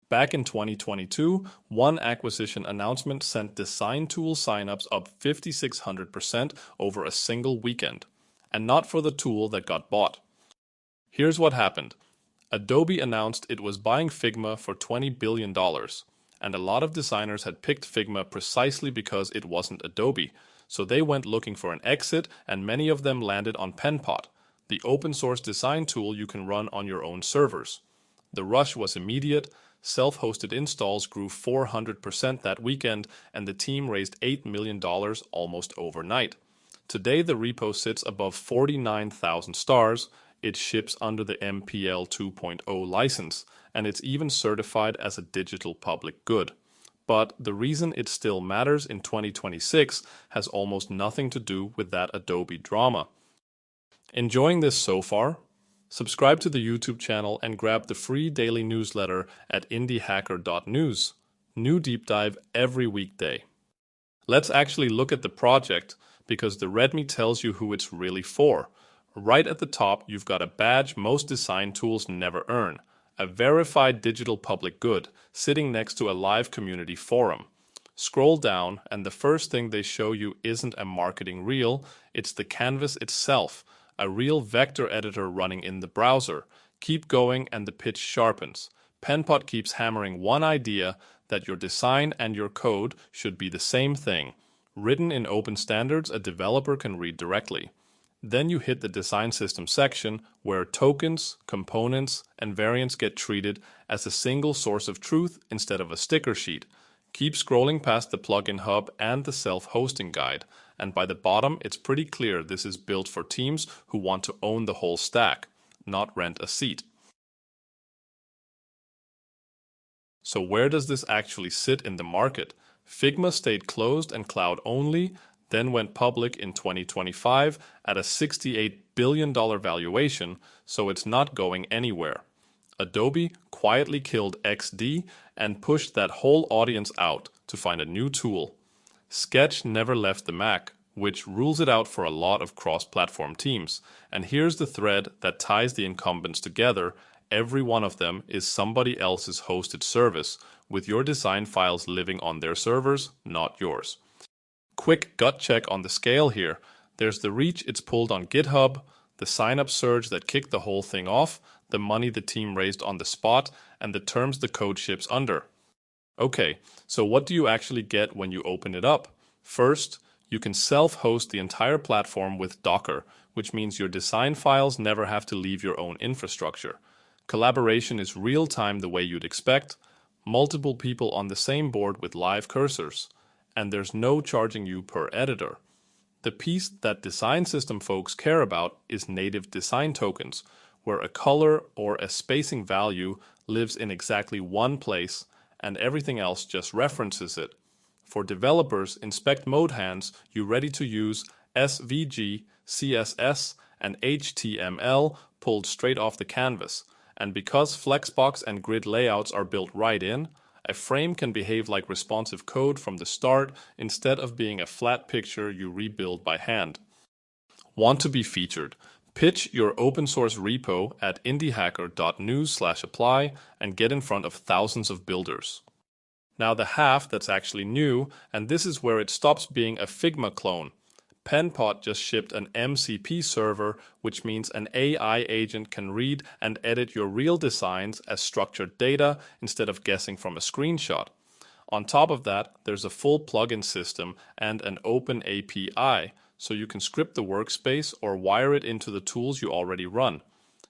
Back in 2022, one acquisition announcement sent design tool signups up 5,600% over a single weekend, and not for the tool that got bought. Here's what happened. Adobe announced it was buying Figma for $20 billion, and a lot of designers had picked Figma precisely because it wasn't Adobe, so they went looking for an exit, and many of them landed on Penpot, the open source design tool you can run on your own servers. The rush was immediate. Self-hosted installs grew 400% that weekend, and the team raised $8 million almost overnight. Today, the repo sits above 49,000 stars. It ships under the MPL 2.0 license, and it's even certified as a digital public good. But the reason it still matters in 2026 has almost nothing to do with that Adobe drama. Enjoying this so far? Subscribe to the YouTube channel and grab the free daily newsletter at indiehacker.news. New deep dive every weekday. Let's actually look at the project, because the README tells you who it's really for. Right at the top, you've got a badge most design tools never earn, a verified digital public good, sitting next to a live community forum. Scroll down, and the first thing they show you isn't a marketing reel, it's the canvas itself, a real vector editor running in the browser. Keep going and the pitch sharpens. Penpot keeps hammering one idea, that your design and your code should be the same thing, written in open standards a developer can read directly. Then you hit the design system section, where tokens, components, and variants get treated as a single source of truth instead of a sticker sheet. Keep scrolling past the plugin hub and the self-hosting guide, and by the bottom it's pretty clear this is built for teams who want to own the whole stack, not rent a seat. So where does this actually sit in the market? Figma stayed closed and cloud only, then went public in 2025 at a $68 billion valuation, so it's not going anywhere. Adobe quietly killed XD and pushed that whole audience out to find a new tool. Sketch never left the Mac, which rules it out for a lot of cross-platform teams. And here's the thread that ties the incumbents together. Every one of them is somebody else's hosted service, with your design files living on their servers, not yours. Quick gut check on the scale here. There's the reach it's pulled on GitHub, the sign-up surge that kicked the whole thing off, the money the team raised on the spot, and the terms the code ships under. Okay, so what do you actually get when you open it up? First, you can self-host the entire platform with Docker, which means your design files never have to leave your own infrastructure. Collaboration is real-time the way you'd expect, multiple people on the same board with live cursors, and there's no charging you per editor. The piece that design system folks care about is native design tokens, where a color or a spacing value lives in exactly one place and everything else just references it. For developers, inspect mode hands, you're ready to use SVG, CSS, and HTML pulled straight off the canvas. And because Flexbox and grid layouts are built right in, a frame can behave like responsive code from the start instead of being a flat picture you rebuild by hand. Want to be featured? Pitch your open source repo at indiehacker.news/apply and get in front of thousands of builders. Now the half that's actually new, and this is where it stops being a Figma clone. Penpot just shipped an MCP server, which means an AI agent can read and edit your real designs as structured data instead of guessing from a screenshot. On top of that, there's a full plugin system and an open API, so you can script the workspace or wire it into the tools you already run.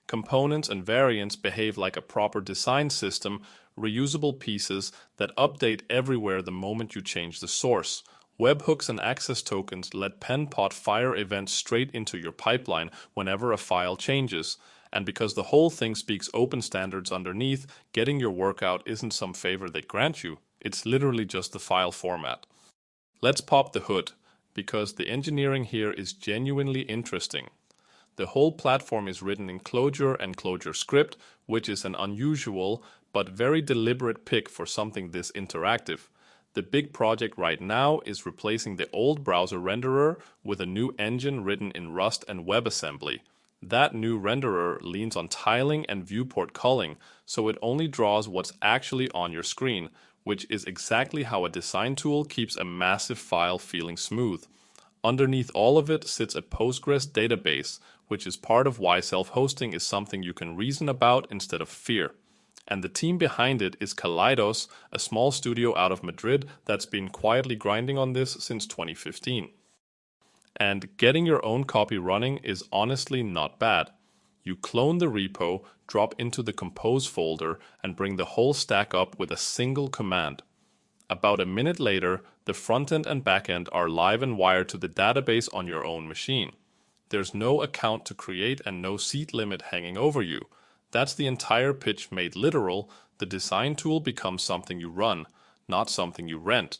Components and variants behave like a proper design system, reusable pieces that update everywhere the moment you change the source. Webhooks and access tokens let Penpot fire events straight into your pipeline whenever a file changes. And because the whole thing speaks open standards underneath, getting your work out isn't some favor they grant you. It's literally just the file format. Let's pop the hood, because the engineering here is genuinely interesting. The whole platform is written in Clojure and Clojure script, which is an unusual but very deliberate pick for something this interactive. The big project right now is replacing the old browser renderer with a new engine written in Rust and WebAssembly. That new renderer leans on tiling and viewport culling, so it only draws what's actually on your screen, which is exactly how a design tool keeps a massive file feeling smooth. Underneath all of it sits a Postgres database, which is part of why self-hosting is something you can reason about instead of fear. And the team behind it is Kaleidos, a small studio out of Madrid that's been quietly grinding on this since 2015. And getting your own copy running is honestly not bad. You clone the repo, drop into the compose folder, and bring the whole stack up with a single command. About a minute later, the frontend and backend are live and wired to the database on your own machine. There's no account to create and no seat limit hanging over you. That's the entire pitch made literal. The design tool becomes something you run, not something you rent.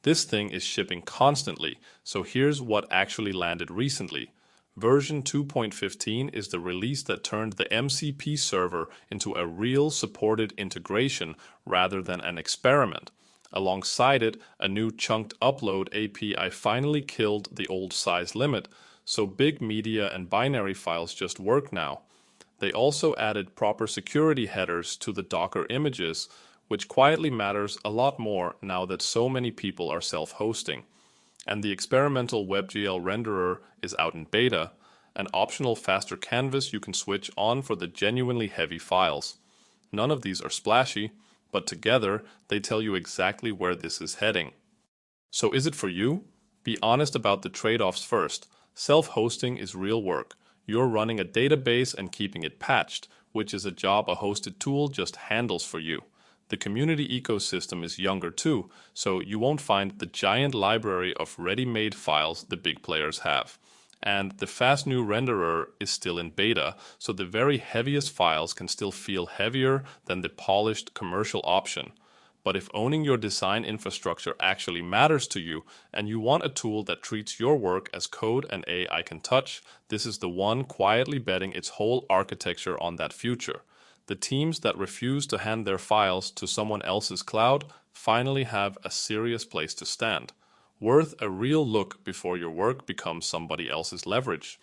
This thing is shipping constantly, so here's what actually landed recently. Version 2.15 is the release that turned the MCP server into a real supported integration rather than an experiment. Alongside it, a new chunked upload API finally killed the old size limit, so big media and binary files just work now. They also added proper security headers to the Docker images, which quietly matters a lot more now that so many people are self-hosting. And the experimental WebGL renderer is out in beta, an optional faster canvas you can switch on for the genuinely heavy files. None of these are splashy, but together they tell you exactly where this is heading. So is it for you? Be honest about the trade-offs first. Self-hosting is real work. You're running a database and keeping it patched, which is a job a hosted tool just handles for you. The community ecosystem is younger too, so you won't find the giant library of ready-made files the big players have. And the fast new renderer is still in beta, so the very heaviest files can still feel heavier than the polished commercial option. But if owning your design infrastructure actually matters to you, and you want a tool that treats your work as code and AI can touch, this is the one quietly betting its whole architecture on that future. The teams that refuse to hand their files to someone else's cloud finally have a serious place to stand. Worth a real look before your work becomes somebody else's leverage.